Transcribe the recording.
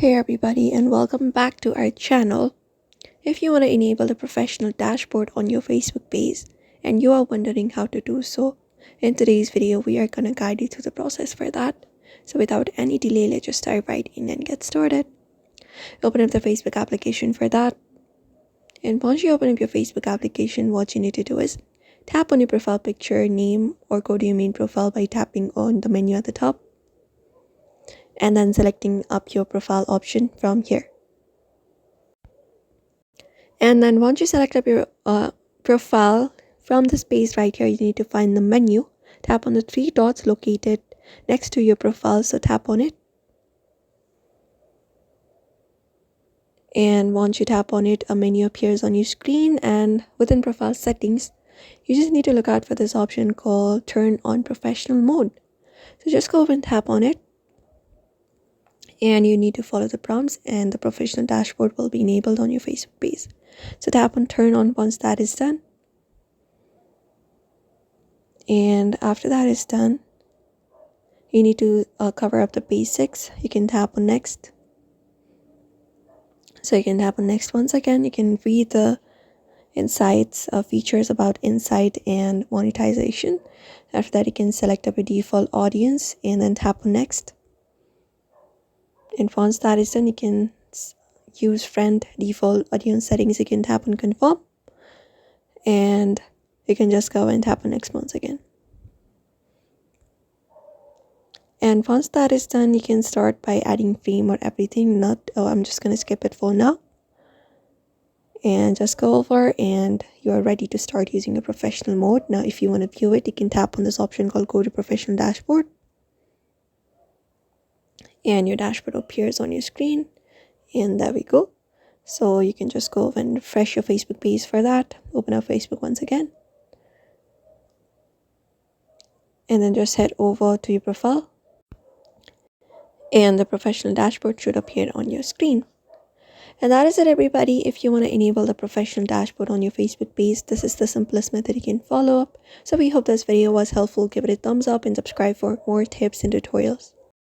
Hey everybody, and welcome back to our channel. If you want to enable the professional dashboard on your Facebook page and you are wondering how to do so, in today's video we are going to guide you through the process for that. So without any delay, let's just dive right in and get started. Open up the Facebook application for that. And once you open up your Facebook application, what you need to do is tap on your profile picture, name, or go to your main profile by tapping on the menu at the top, and then selecting up your profile option from here. And then once you select up your profile, from the space right here, you need to find the menu. Tap on the three dots located next to your profile, so tap on it. And once you tap on it, a menu appears on your screen, and within profile settings, you just need to look out for this option called turn on professional mode. So just go over and tap on it, and you need to follow the prompts and the professional dashboard will be enabled on your Facebook page. So tap on turn on once that is done. And after that is done, you need to cover up the basics. You can tap on next. So you can tap on next once again. You can read the insights features about insight and monetization. After that, you can select up a default audience and then tap on next. And once that is done, you can use friend default audience settings. You can tap on confirm, and you can just go and tap on next once again. And once that is done, you can start by adding frame or everything. I'm just going to skip it for now. And just go over and you are ready to start using a professional mode. Now, if you want to view it, you can tap on this option called go to professional dashboard. And your dashboard appears on your screen. And there we go. So you can just go over and refresh your Facebook page for that. Open up Facebook once again. And then just head over to your profile. And the professional dashboard should appear on your screen. And that is it, everybody. If you want to enable the professional dashboard on your Facebook page, this is the simplest method you can follow up. So we hope this video was helpful. Give it a thumbs up and subscribe for more tips and tutorials.